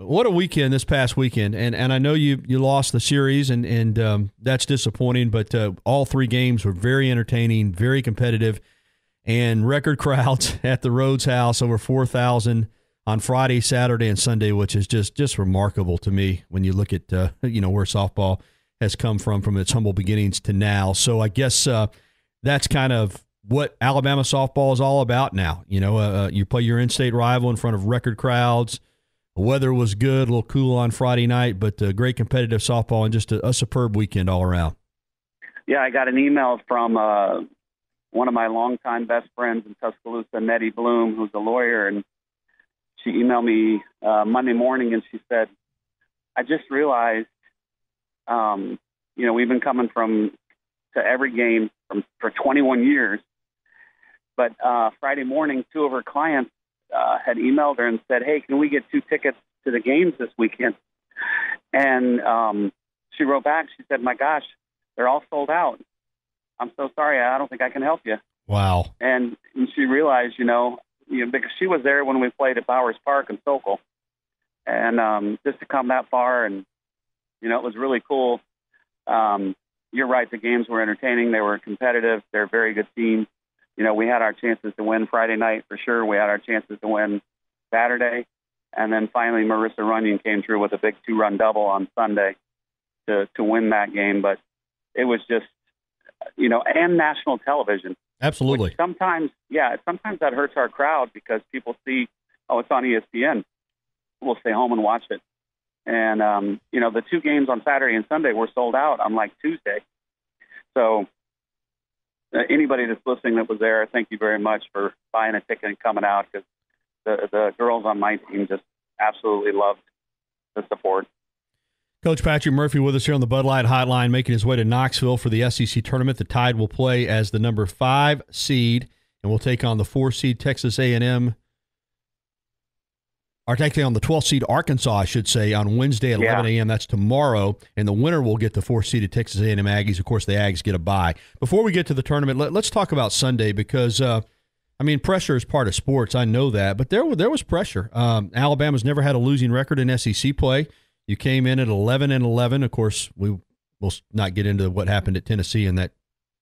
what a weekend this past weekend. And I know you lost the series, and that's disappointing, but all three games were very entertaining, very competitive, and record crowds at the Rhodes House, over 4,000 on Friday, Saturday, and Sunday, which is just remarkable to me when you look at where softball has come from its humble beginnings to now. So I guess that's kind of what Alabama softball is all about now. You play your in-state rival in front of record crowds. The weather was good, a little cool on Friday night, but great competitive softball and just a superb weekend all around. Yeah, I got an email from one of my longtime best friends in Tuscaloosa, Nettie Bloom, who's a lawyer, and she emailed me Monday morning, and she said, I just realized, we've been coming to every game for 21 years, but Friday morning, two of her clients had emailed her and said, hey, can we get 2 tickets to the games this weekend? And she wrote back, she said, my gosh, they're all sold out. I'm so sorry, I don't think I can help you. Wow. And she realized, because she was there when we played at Bowers Park in Sokol. And just to come that far, and, it was really cool. You're right, the games were entertaining. They were competitive. They're a very good team. We had our chances to win Friday night for sure. We had our chances to win Saturday. And then finally, Marissa Runyon came through with a big 2-run double on Sunday to win that game. But it was just, and national television. Absolutely. Which sometimes that hurts our crowd because people see, it's on ESPN. We'll stay home and watch it. And, the 2 games on Saturday and Sunday were sold out on Tuesday. So anybody that's listening that was there, thank you very much for buying a ticket and coming out, because the girls on my team just absolutely loved the support. Coach Patrick Murphy with us here on the Bud Light Hotline, making his way to Knoxville for the SEC tournament. The Tide will play as the number 5 seed, and will take on the 4 seed Texas A&M, or technically on the 12th seed Arkansas, I should say, on Wednesday at 11 a.m. That's tomorrow, and the winner will get the 4 seeded Texas A&M Aggies. Of course, the Aggies get a bye. Before we get to the tournament, let's talk about Sunday, because pressure is part of sports. I know that, but there was pressure. Alabama's never had a losing record in SEC play. You came in at 11-11. Of course, we will not get into what happened at Tennessee in that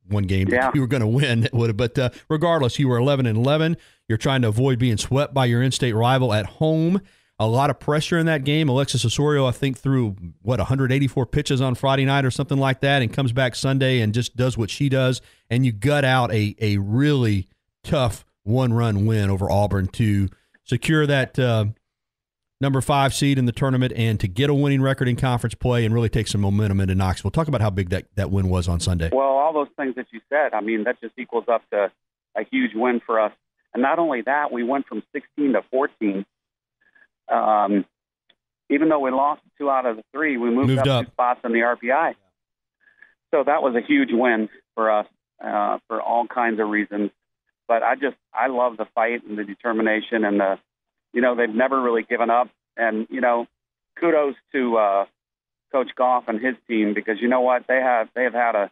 one game that you were going to win. But regardless, you were 11-11. You're trying to avoid being swept by your in-state rival at home. A lot of pressure in that game. Alexis Osorio, I think, threw, 184 pitches on Friday night or something like that, and comes back Sunday and just does what she does. And you gut out a really tough 1-run win over Auburn to secure that number 5 seed in the tournament and to get a winning record in conference play and really take some momentum into Knoxville. Talk about how big that win was on Sunday. Well, all those things that you said, that just equals up to a huge win for us. And not only that, we went from 16 to 14. Even though we lost 2 out of the 3, we moved up 2 spots in the RPI. So that was a huge win for us for all kinds of reasons. But I love the fight and the determination and they've never really given up. And, kudos to Coach Goff and his team, because you know what? They have had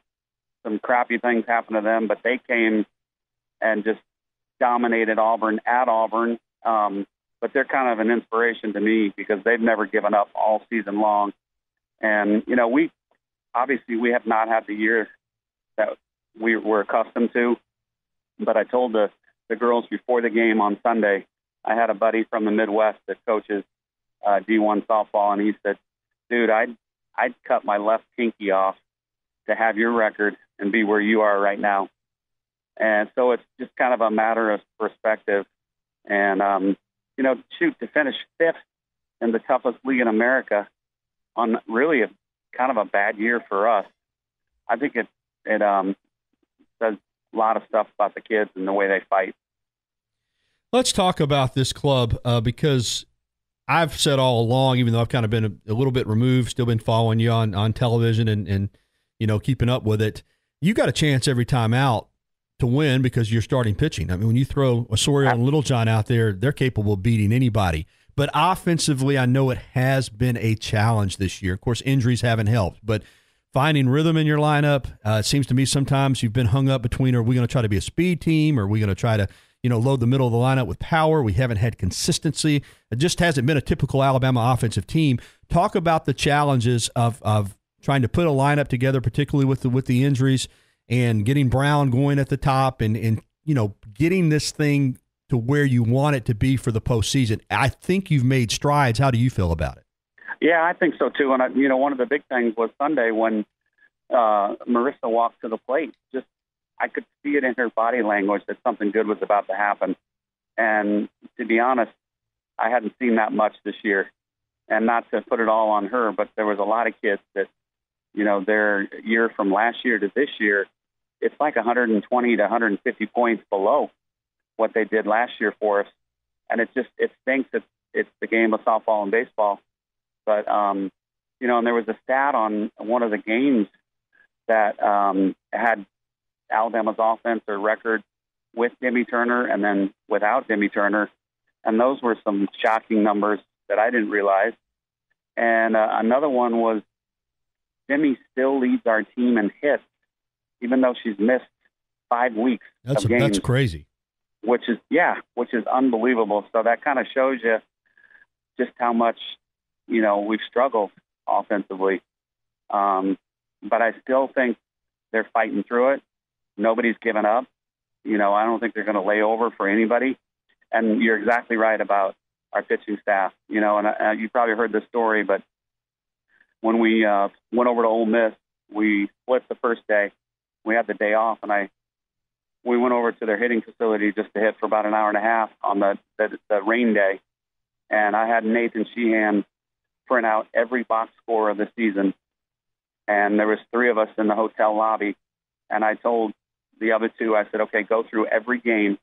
some crappy things happen to them, but they came and just dominated Auburn at Auburn. But they're kind of an inspiration to me because they've never given up all season long. And, we have not had the year that we were accustomed to. But I told the girls before the game on Sunday, I had a buddy from the Midwest that coaches D1 softball, and he said, dude, I'd cut my left pinky off to have your record and be where you are right now. And so it's just kind of a matter of perspective. And, to finish 5th in the toughest league in America on really kind of a bad year for us, I think it says a lot of stuff about the kids and the way they fight. Let's talk about this club because I've said all along, even though I've kind of been a little bit removed, still been following you on television and keeping up with it, you got a chance every time out to win because you're starting pitching. When you throw Osorio and Littlejohn out there, they're capable of beating anybody. But offensively, I know it has been a challenge this year. Of course, injuries haven't helped, but finding rhythm in your lineup, it seems to me sometimes you've been hung up between, are we going to try to be a speed team, or are we going to try to, load the middle of the lineup with power. We haven't had consistency. It just hasn't been a typical Alabama offensive team. Talk about the challenges of trying to put a lineup together, particularly with the injuries, and getting Brown going at the top, and getting this thing to where you want it to be for the postseason. I think you've made strides. How do you feel about it? Yeah, I think so too. And one of the big things was Sunday when Marissa walked to the plate. Just I could see it in her body language that something good was about to happen. And to be honest, I hadn't seen that much this year. And not to put it all on her, but there was a lot of kids that, their year from last year to this year, it's like 120 to 150 points below what they did last year for us. And it stinks. It's the game of softball and baseball. But, and there was a stat on one of the games that had Alabama's offense or record with Demi Turner and then without Demi Turner. And those were some shocking numbers that I didn't realize. And another one was Demi still leads our team in hits, even though she's missed 5 weeks of games. That's crazy. Which is unbelievable. So that kind of shows you just how much, we've struggled offensively. But I still think they're fighting through it. Nobody's given up. I don't think they're going to lay over for anybody. And you're exactly right about our pitching staff. And you probably heard this story, but when we went over to Ole Miss, we split the first day. We had the day off, and we went over to their hitting facility just to hit for about an hour and a half on the rain day. And I had Nathan Sheehan print out every box score of the season. And there was 3 of us in the hotel lobby. And I told the other 2, I said, okay, go through every game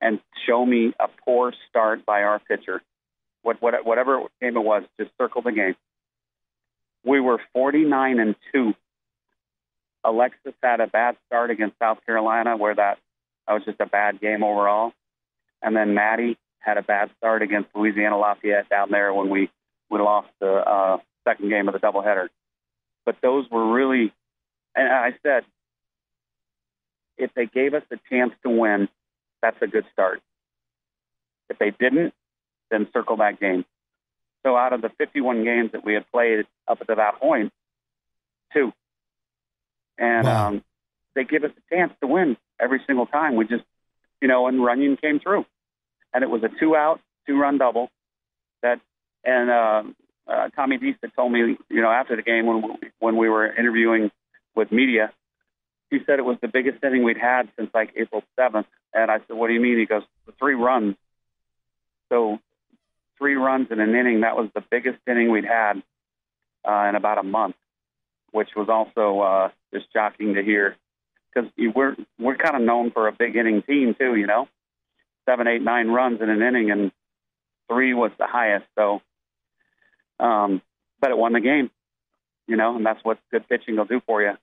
and show me a poor start by our pitcher. Whatever game it was, just circle the game. We were 49-2. Alexis had a bad start against South Carolina where that was just a bad game overall. And then Maddie had a bad start against Louisiana Lafayette down there when we lost the second game of the doubleheader. But those were really, and I said, if they gave us a chance to win, that's a good start. If they didn't, then circle that game. So out of the 51 games that we had played up to that point, 2. And wow. They give us a chance to win every single time. We just, and Runyon came through. And it was a 2-out, 2-run double. Tommy Deese had told me, after the game when we were interviewing with media, he said it was the biggest inning we'd had since like April 7th. And I said, what do you mean? He goes, 3 runs. So 3 runs in an inning, that was the biggest inning we'd had in about a month, which was also just shocking to hear because we're kind of known for a big inning team too, 7, 8, 9 runs in an inning, and 3 was the highest. So, but it won the game, and that's what good pitching will do for you.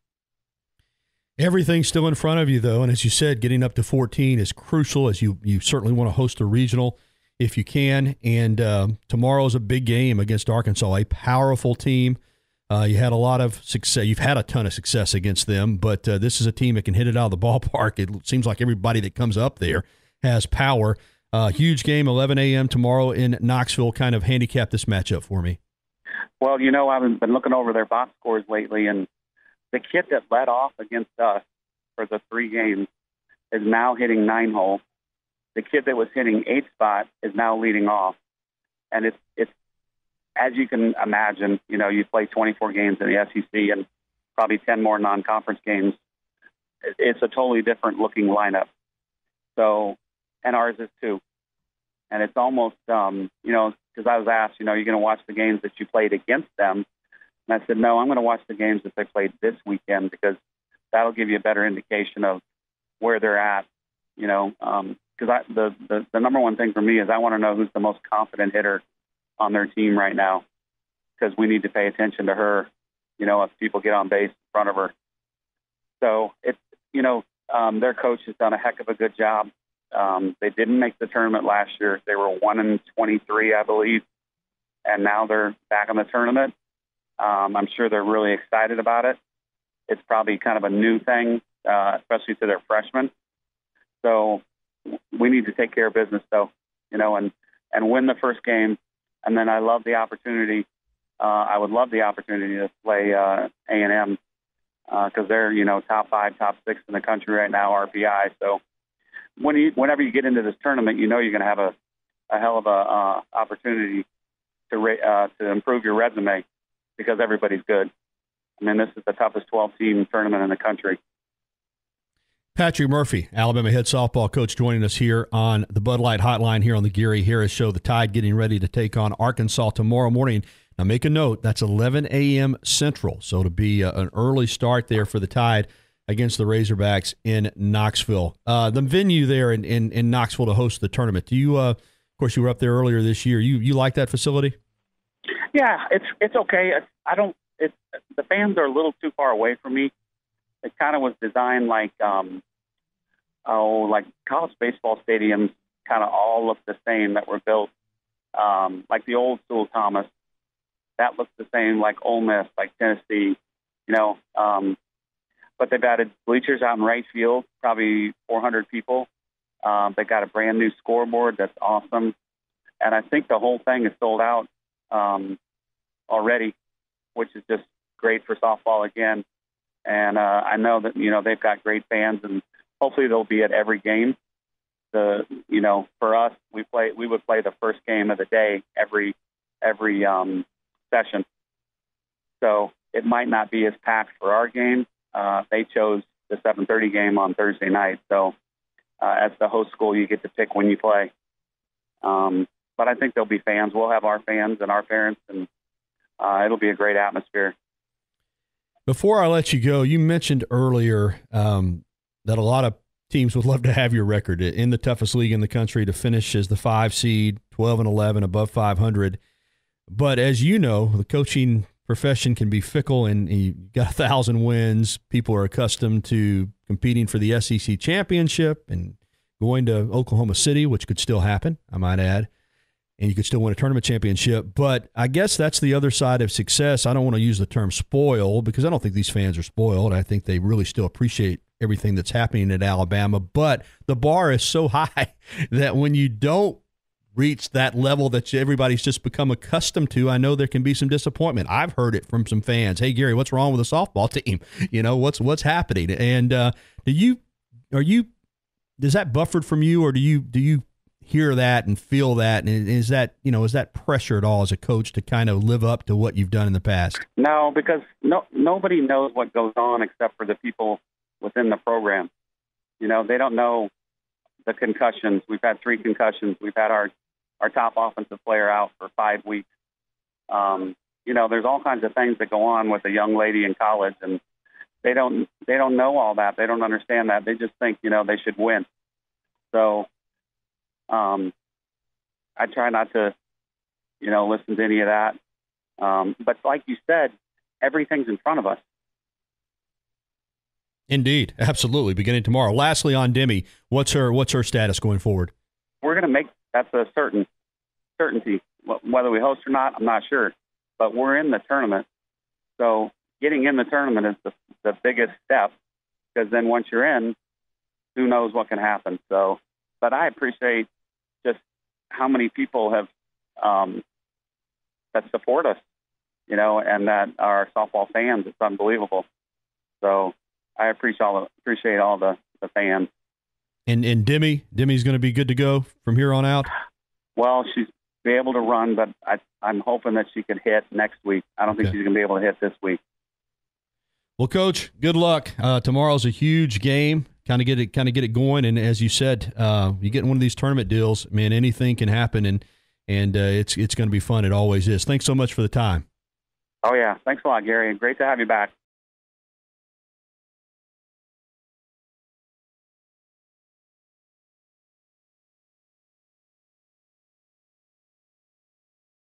Everything's still in front of you, though, and as you said, getting up to 14 is crucial, as you certainly want to host a regional if you can, and tomorrow is a big game against Arkansas, a powerful team. You had a lot of success. You've had a ton of success against them, but this is a team that can hit it out of the ballpark. It seems like everybody that comes up there has power. Huge game, 11 a.m. tomorrow in Knoxville. Kind of handicap this matchup for me. Well, I've been looking over their box scores lately, and the kid that led off against us for the 3 games is now hitting 9-hole. The kid that was hitting 8th spot is now leading off. And it's as you can imagine, you play 24 games in the SEC and probably 10 more non-conference games. It's a totally different looking lineup. So, and ours is too. And it's almost, because I was asked, you're going to watch the games that you played against them. And I said, no, I'm going to watch the games that they played this weekend because that'll give you a better indication of where they're at, because the number one thing for me is I want to know who's the most confident hitter on their team right now because we need to pay attention to her, if people get on base in front of her. So it's, their coach has done a heck of a good job. They didn't make the tournament last year. They were 1-23, I believe, and now they're back in the tournament. I'm sure they're really excited about it. It's probably kind of a new thing, especially to their freshmen. So we need to take care of business, though, and win the first game. And then I love the opportunity. I would love the opportunity to play A&M because they're, top 5, top 6 in the country right now, RPI. So whenever you get into this tournament, you're going to have a hell of a opportunity to improve your resume because everybody's good. I mean, this is the toughest 12-team tournament in the country. Patrick Murphy, Alabama head softball coach, joining us here on the Bud Light Hotline here on the Gary Harris Show. The Tide getting ready to take on Arkansas tomorrow morning. Now, make a note, that's 11 a.m. Central, so to be an early start there for the Tide against the Razorbacks in Knoxville. The venue there in Knoxville to host the tournament. Do you, of course, you were up there earlier this year. You like that facility? Yeah, it's okay. The fans are a little too far away from me. It kind of was designed like college baseball stadiums kind of all look the same that were built, like the old Sewell Thomas. That looks the same like Ole Miss, like Tennessee, but they've added bleachers out in right field, probably 400 people. They got a brand new scoreboard that's awesome. And I think the whole thing is sold out already, which is just great for softball again. And I know that, they've got great fans, and hopefully they'll be at every game. For us, we would play the first game of the day every session. So it might not be as packed for our game. They chose the 7:30 game on Thursday night. So as the host school, you get to pick when you play. But I think there'll be fans. We'll have our fans and our parents, and it'll be a great atmosphere. Before I let you go, you mentioned earlier that a lot of teams would love to have your record in the toughest league in the country to finish as the 5 seed, 12-11, above 500. But as you know, the coaching profession can be fickle, and you got 1,000 wins. People are accustomed to competing for the SEC championship and going to Oklahoma City, which could still happen, I might add. And you could still win a tournament championship. But I guess that's the other side of success. I don't want to use the term spoil because I don't think these fans are spoiled. I think they really still appreciate everything that's happening at Alabama. But the bar is so high that when you don't reach that level that everybody's just become accustomed to, I know there can be some disappointment. I've heard it from some fans. Hey, Gary, what's wrong with the softball team? What's happening? And does that buffered from you, or do you hear that and feel that, and is that pressure at all as a coach to kind of live up to what you've done in the past? No, because nobody knows what goes on except for the people within the program. They don't know the concussions. We've had 3 concussions. We've had our top offensive player out for 5 weeks. There's all kinds of things that go on with a young lady in college, and they don't know all that. They don't understand that. They just think they should win. So I try not to, listen to any of that. But like you said, everything's in front of us. Indeed. Absolutely. Beginning tomorrow. Lastly, on Demi, what's her status going forward? We're going to make, that's a certainty. Whether we host or not, I'm not sure. But we're in the tournament. So getting in the tournament is the biggest step, because then once you're in, who knows what can happen. So, but I appreciate just how many people have that support us, and that are softball fans. It's unbelievable. So I appreciate all the fans. And Demi's going to be good to go from here on out? Well, she's be able to run, but I'm hoping that she can hit next week. I don't think she's going to be able to hit this week. Well, Coach, good luck. Tomorrow's a huge game. Kind of get it going. And as you said, you get one of these tournament deals, man, anything can happen, and it's going to be fun. It always is. Thanks so much for the time. Oh, yeah. Thanks a lot, Gary. Great to have you back.